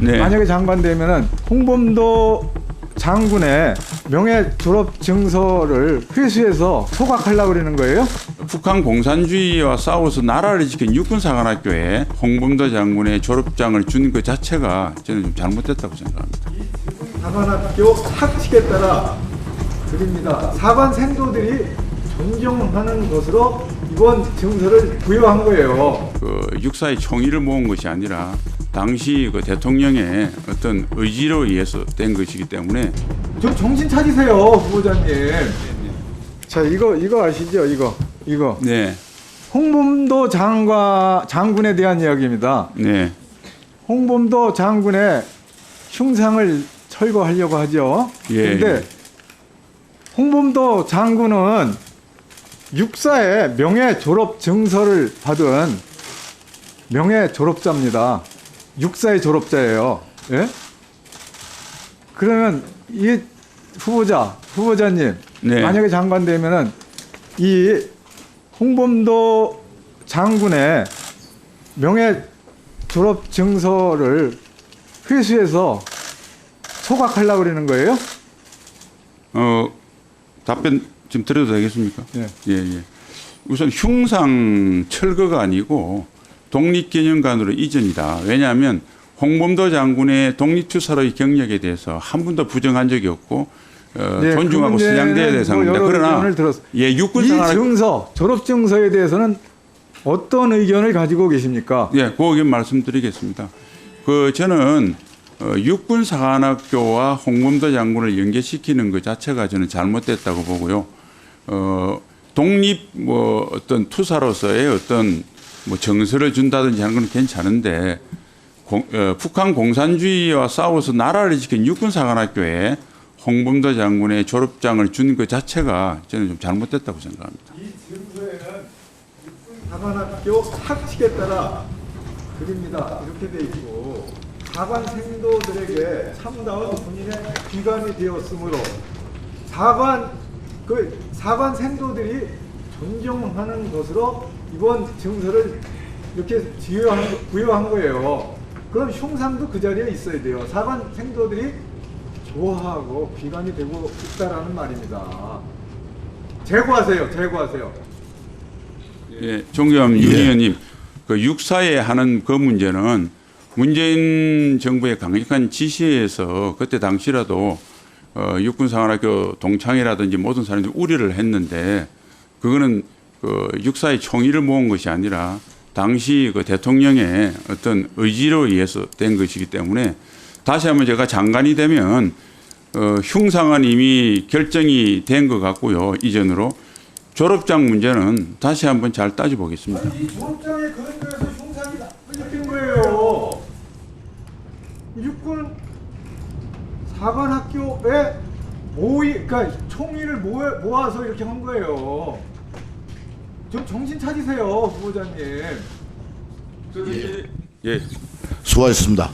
네. 만약에 장관 되면은 홍범도 장군의 명예 졸업 증서를 회수해서 소각하려고 그러는 거예요? 북한 공산주의와 싸워서 나라를 지킨 육군사관학교에 홍범도 장군의 졸업장을 준 그 자체가 저는 좀 잘못됐다고 생각합니다. 사관학교 학칙에 따라 드립니다. 사관 생도들이 존경하는 것으로 이번 증서를 부여한 거예요. 그 육사의 총의를 모은 것이 아니라 당시 그 대통령의 어떤 의지로 의해서 된 것이기 때문에 좀 정신 차리세요, 후보자님. 자, 이거 아시죠? 이거. 네, 홍범도 장군에 대한 이야기입니다. 네, 홍범도 장군의 흉상을 철거하려고 하죠. 예, 그런데 홍범도 장군은 육사의 명예 졸업 증서를 받은 명예 졸업자입니다. 육사의 졸업자예요. 예? 그러면 이 후보자님, 네. 만약에 장관 되면은 이 홍범도 장군의 명예 졸업 증서를 회수해서 소각하려고 그러는 거예요? 답변 좀 드려도 되겠습니까? 예. 예. 우선 흉상 철거가 아니고 독립기념관으로 이전이다. 왜냐하면 홍범도 장군의 독립투사로의 경력에 대해서 한 번도 부정한 적이 없고 존중하고 수양돼야 될 상입니다. 그러나 육군사관 이 증서, 졸업 증서에 대해서는 어떤 의견을 가지고 계십니까? 예, 그 의견 말씀드리겠습니다. 저는 육군사관학교와 홍범도 장군을 연계시키는 것 자체가 저는 잘못됐다고 보고요. 독립 어떤 투사로서의 어떤 정서를 준다든지 하는 건 괜찮은데 북한 공산주의와 싸워서 나라를 지킨 육군사관학교에 홍범도 장군의 졸업장을 준 것 자체가 저는 좀 잘못됐다고 생각합니다. 이 증서에는 육군사관학교 학칙에 따라 드립니다. 이렇게 돼 있고 사관 생도들에게 참다운 군인의 귀감이 되었으므로 사관 생도들이 존경하는 것으로 이번 증서를 이렇게 부여한 거예요. 그럼 흉상도 그 자리에 있어야 돼요. 사관 생도들이 좋아하고 귀감이 되고 있다라는 말입니다. 제거하세요. 예, 존경하는 윤 의원님, 그 육사에 하는 그 문제는 문재인 정부의 강력한 지시에서 그때 당시라도 육군사관학교 동창이라든지 모든 사람들이 우려를 했는데 그거는 그 육사의 총의를 모은 것이 아니라 당시 그 대통령의 어떤 의지로 의해서 된 것이기 때문에 다시 한번 제가 장관이 되면 흉상은 이미 결정이 된 것 같고요. 이전으로 졸업장 문제는 다시 한번 잘 따져보겠습니다. 이 졸업장에 근거해서 흉상이 풀린 거예요. 육군 사관학교에 그러니까 총의를 모아서 이렇게 한 거예요. 좀 정신 차리세요, 후보자님. 예. 수고하셨습니다.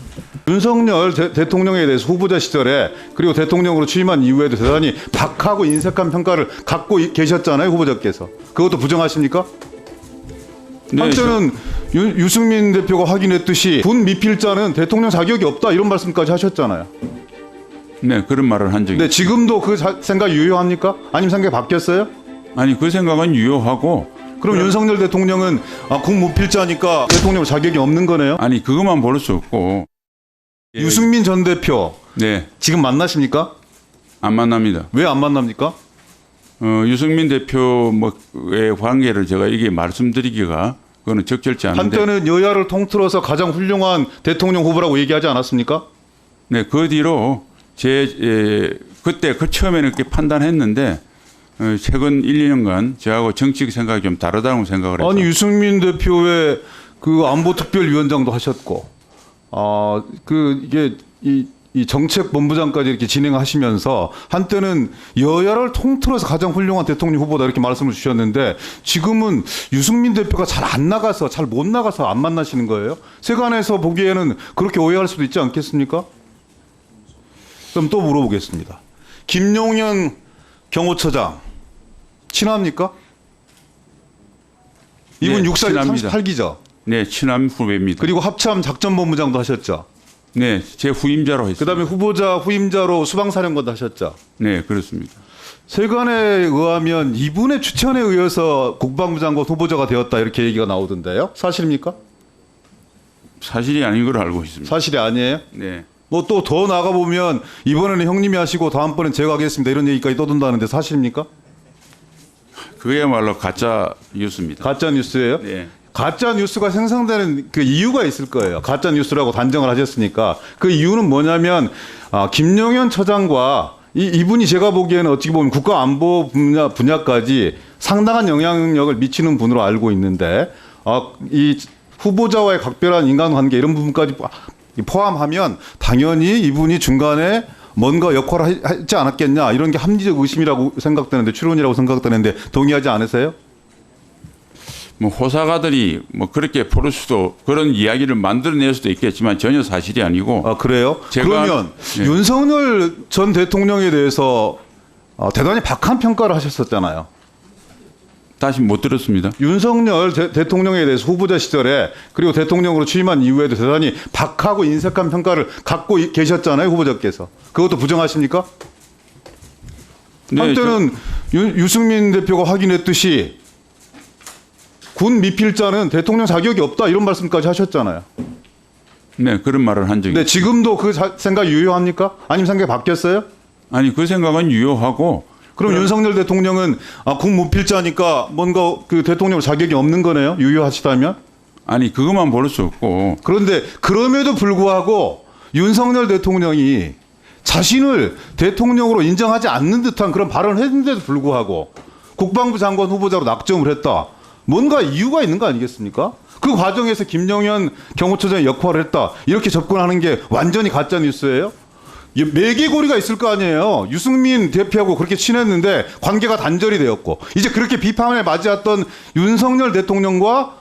윤석열 대통령에 대해서 후보자 시절에 그리고 대통령으로 취임한 이후에도 대단히 박하고 인색한 평가를 갖고 계셨잖아요, 후보자께서. 그것도 부정하십니까? 네, 한때는 유승민 대표가 확인했듯이 군 미필자는 대통령 자격이 없다 이런 말씀까지 하셨잖아요. 네, 그런 말을 한 적이 근데 지금도 그 생각 유효합니까? 아니면 생각이 바뀌었어요? 아니 그 생각은 유효하고 그럼 윤석열 대통령은 군 무필자니까 대통령 자격이 없는 거네요? 아니 그것만 볼 수 없고 유승민 전 대표 네, 지금 만나십니까? 안 만납니다. 왜 안 만납니까? 유승민 대표의 관계를 제가 이게 말씀드리기가 그거는 적절치 않은데. 한때는 여야를 통틀어서 가장 훌륭한 대통령 후보라고 얘기하지 않았습니까? 네, 그 뒤로 그때 처음에는 그렇게 판단했는데 최근 1, 2년간 저하고 정치적 생각이 좀 다르다고 생각을 해서. 아니 유승민 대표의 그 안보특별위원장도 하셨고, 이게 이 정책본부장까지 이렇게 진행하시면서 한때는 여야를 통틀어서 가장 훌륭한 대통령 후보다 이렇게 말씀을 주셨는데 지금은 유승민 대표가 잘 안 나가서 잘 못 나가서 안 만나시는 거예요? 세간에서 보기에는 그렇게 오해할 수도 있지 않겠습니까? 그럼 또 물어보겠습니다. 김용현 경호처장 친합니까? 이분 네, 육사 친합니다. 38기죠. 네, 친한 후배입니다. 그리고 합참 작전본부장도 하셨죠. 네, 제 후임자로 했습니다. 그다음에 후보자 후임자로 수방사령관도 하셨죠. 네, 그렇습니다. 세간에 의하면 이분의 추천에 의해서 국방부 장관 후보자가 되었다 이렇게 얘기가 나오던데요. 사실입니까? 사실이 아닌 걸로 알고 있습니다. 사실이 아니에요? 네. 뭐 또 더 나가 보면 이번에는 형님이 하시고 다음번엔 제가 하겠습니다 이런 얘기까지 떠돈다는데 사실입니까? 그야말로 가짜 뉴스입니다. 가짜 뉴스예요? 네. 가짜 뉴스가 생성되는 그 이유가 있을 거예요. 가짜 뉴스라고 단정을 하셨으니까 그 이유는 뭐냐면 김용현 처장과 이분이 제가 보기에는 어떻게 보면 국가안보 분야까지 상당한 영향력을 미치는 분으로 알고 있는데 이 후보자와의 각별한 인간관계 이런 부분까지 포함하면 당연히 이분이 중간에 뭔가 역할을 하지 않았겠냐 이런 게 합리적 의심이라고 생각되는데 추론이라고 생각되는데 동의하지 않으세요? 뭐 호사가들이 뭐 그렇게 부를 수도 그런 이야기를 만들어낼 수도 있겠지만 전혀 사실이 아니고. 아 그래요? 그러면 네. 윤석열 전 대통령에 대해서 대단히 박한 평가를 하셨었잖아요. 다시 못 들었습니다. 윤석열 대통령에 대해서 후보자 시절에 그리고 대통령으로 취임한 이후에도 대단히 박하고 인색한 평가를 갖고 계셨잖아요, 후보자께서. 그것도 부정하십니까? 네, 한때는 유승민 대표가 확인했듯이 군 미필자는 대통령 자격이 없다 이런 말씀까지 하셨잖아요. 네, 그런 말을 한 적이. 근데 지금도 그 생각 유효합니까? 아니면 생각이 바뀌었어요? 아니 그 생각은 유효하고. 그럼 윤석열 대통령은 군 무필자니까 뭔가 그 대통령 자격이 없는 거네요? 유효하시다면? 아니 그것만 볼 수 없고. 그런데 그럼에도 불구하고 윤석열 대통령이 자신을 대통령으로 인정하지 않는 듯한 그런 발언을 했는데도 불구하고 국방부 장관 후보자로 낙점을 했다. 뭔가 이유가 있는 거 아니겠습니까? 그 과정에서 김용현 경호처장이 역할을 했다. 이렇게 접근하는 게 완전히 가짜 뉴스예요? 매개고리가 있을 거 아니에요. 유승민 대표하고 그렇게 친했는데 관계가 단절이 되었고 이제 그렇게 비판에 맞이했던 윤석열 대통령과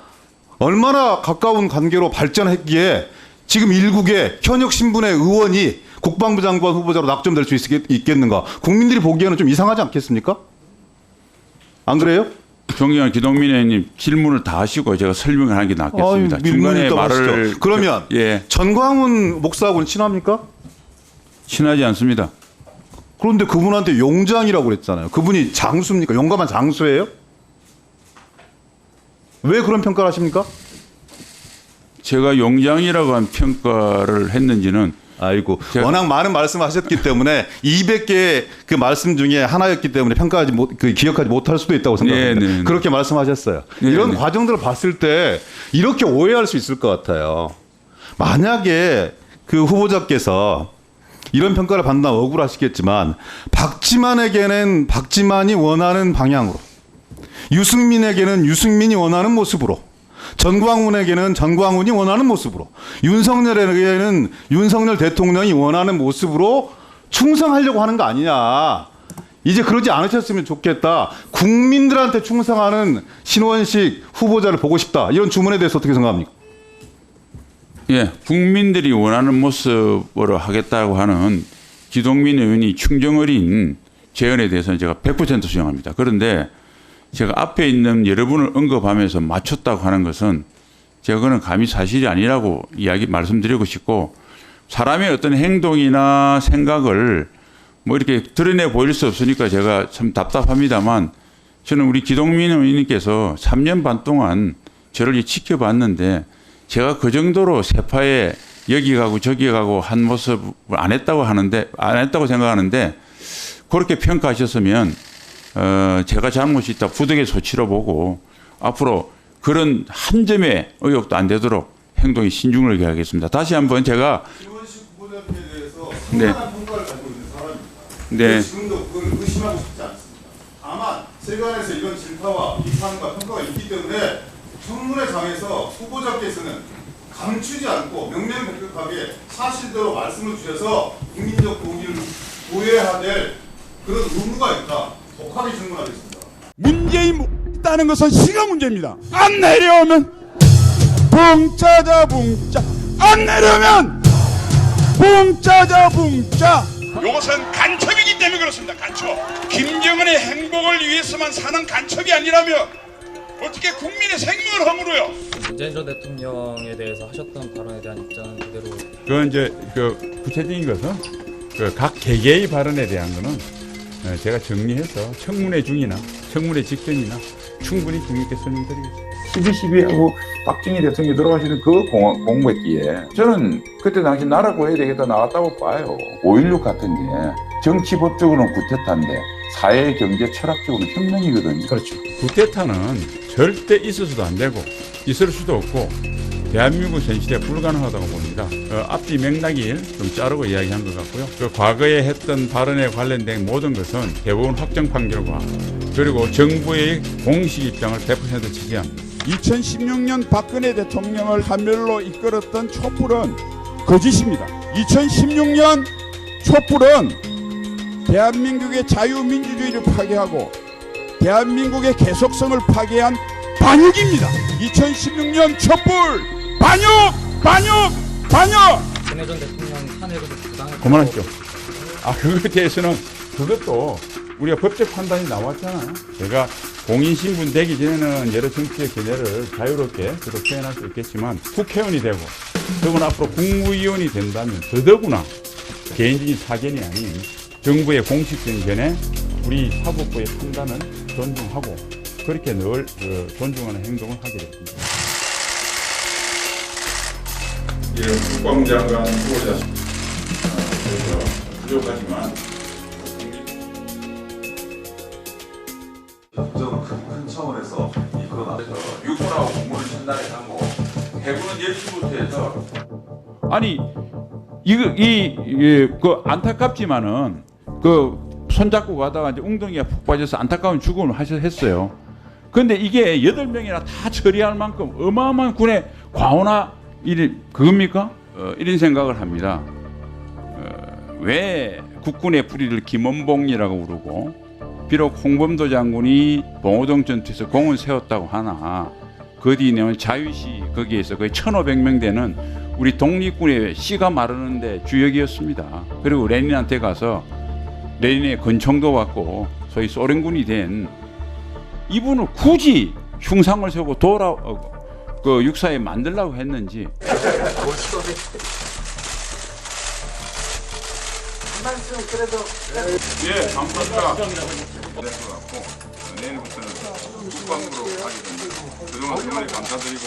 얼마나 가까운 관계로 발전했기에 지금 일국의 현역 신분의 의원이 국방부 장관 후보자로 낙점될 수 있겠는가? 국민들이 보기에는 좀 이상하지 않겠습니까? 안 그래요? 존경하는 기동민 의원님 질문을 다 하시고 제가 설명을 하는 게 낫겠습니다. 중간에 말을. 그러면 예. 전광훈 목사하고는 친합니까? 친하지 않습니다. 그런데 그분한테 용장이라고 그랬잖아요. 그분이 장수입니까? 용감한 장수예요? 왜 그런 평가를 하십니까? 제가 용장이라고 한 평가를 했는지는 아이고 워낙 많은 말씀하셨기 때문에 200개의 그 말씀 중에 하나였기 때문에 평가하지 못, 기억하지 못할 수도 있다고 생각합니다. 네, 네. 그렇게 말씀하셨어요. 네, 이런 네. 과정들을 봤을 때 이렇게 오해할 수 있을 것 같아요. 만약에 그 후보자께서 이런 평가를 받는다면 억울하시겠지만 박지만에게는 박지만이 원하는 방향으로 유승민에게는 유승민이 원하는 모습으로 전광훈에게는 전광훈이 원하는 모습으로 윤석열에게는 윤석열 대통령이 원하는 모습으로 충성하려고 하는 거 아니냐. 이제 그러지 않으셨으면 좋겠다. 국민들한테 충성하는 신원식 후보자를 보고 싶다. 이런 주문에 대해서 어떻게 생각합니까? 예, 국민들이 원하는 모습으로 하겠다고 하는 기동민 의원이 충정 어린 제언에 대해서는 제가 100% 수용합니다. 그런데 제가 앞에 있는 여러분을 언급하면서 맞췄다고 하는 것은 제가 그는 감히 사실이 아니라고 말씀드리고 싶고 사람의 어떤 행동이나 생각을 뭐 이렇게 드러내 보일 수 없으니까 제가 참 답답합니다만 저는 우리 기동민 의원님께서 3년 반 동안 저를 지켜봤는데 제가 그 정도로 세파에 여기 가고 저기 가고 한 모습을 안 했다고 생각하는데 그렇게 평가하셨으면 제가 잘못이 있다 부득이 소치로 보고 앞으로 그런 한 점의 의혹도 안 되도록 행동에 신중을 기하겠습니다. 다시 한번 제가 신원식 후보자님에 대해서 네. 상당한 평가를 가지고 있는 사람입니다. 네. 지금도 그걸 의심하고 싶지 않습니다. 다만 세간에서 이런 질타와 비판과 평가가 있기 때문에 청문회 장에서 후보자께서는 감추지 않고 명명백백하게 사실대로 말씀을 주셔서 국민적 동의를 보여야 될 그런 의무가 있다. 독하게 질문하겠습니다. 문재인 있다는 것은 시가 문제입니다. 안 내려오면 붕짜자 붕짜, 안 내려오면 붕짜자 붕짜. 이것은 간첩이기 때문에 그렇습니다. 간첩. 김정은의 행복을 위해서만 사는 간첩이 아니라면 어떻게 국민의 생명을 허물어요? 문재인 전 대통령에 대해서 하셨던 발언에 대한 입장은 그대로 그 이제 그 구체적인 것은 그 각 개개의 발언에 대한 거는 제가 정리해서 청문회 중이나 청문회 직전이나 충분히 국민께 설명드리겠습니다. 12.12하고 박정희 대통령이 돌아가시는 그 공백기에 저는 그때 당시 나라 구해야 되겠다 나왔다고 봐요. 5.16 같은 게 정치법적으로는 구테타인데 사회, 경제, 철학적으로는 혁명이거든요. 그렇죠. 구테타는 절대 있어서도 안 되고 있을 수도 없고 대한민국 현실에 불가능하다고 봅니다. 앞뒤 맥락이 좀 자르고 이야기한 것 같고요. 그 과거에 했던 발언에 관련된 모든 것은 대법원 확정 판결과 그리고 정부의 공식 입장을 100% 지지합니다. 2016년 박근혜 대통령을 한멸로 이끌었던 촛불은 거짓입니다. 2016년 촛불은 대한민국의 자유민주주의를 파괴하고 대한민국의 계속성을 파괴한 반역입니다. 2016년 촛불 반역! 반역! 반역! 박근혜 전 대통령 탄핵으로 부당한 그만하시죠. 그거에 대해서는 그것도 우리가 법적 판단이 나왔잖아요. 제가 공인신분 되기 전에는 여러 정치의 견해를 자유롭게 저도 표현할 수 있겠지만 국회의원이 되고 더구나 앞으로 국무위원이 된다면 더더구나 개인적인 사견이 아닌 정부의 공식적인 견해, 우리 사법부의 판단을 존중하고 그렇게 늘 존중하는 행동을 하게 됐습니다. 예, 국방장관 후보자 부족하지만 큰 차원에서 이거 육군하고 공무를 전달해 하고 해군은 10시부터 해서 아니 그 안타깝지만은 그 손잡고 가다가 이제 웅덩이가 푹 빠져서 안타까운 죽음을 했어요. 그런데 이게 8명이나 다 처리할 만큼 어마어마한 군의 과오나 그겁니까? 이런 생각을 합니다. 왜 국군의 뿌리를 김원봉이라고 부르고 비록 홍범도 장군이 봉오동 전투에서 공을 세웠다고 하나 그 뒤에는 자유시 거기에서 거의 1,500명 되는 우리 독립군의 씨가 마르는데 주역이었습니다. 그리고 레닌한테 가서 레닌의 권총도 받고 소위 소련군이 된 이분을 굳이 흉상을 세우고 그 육사에 만들려고 했는지. 예, 감사합니다. 내일부터는 국방부로 가게 됩니다. 그동안 정말 감사드리고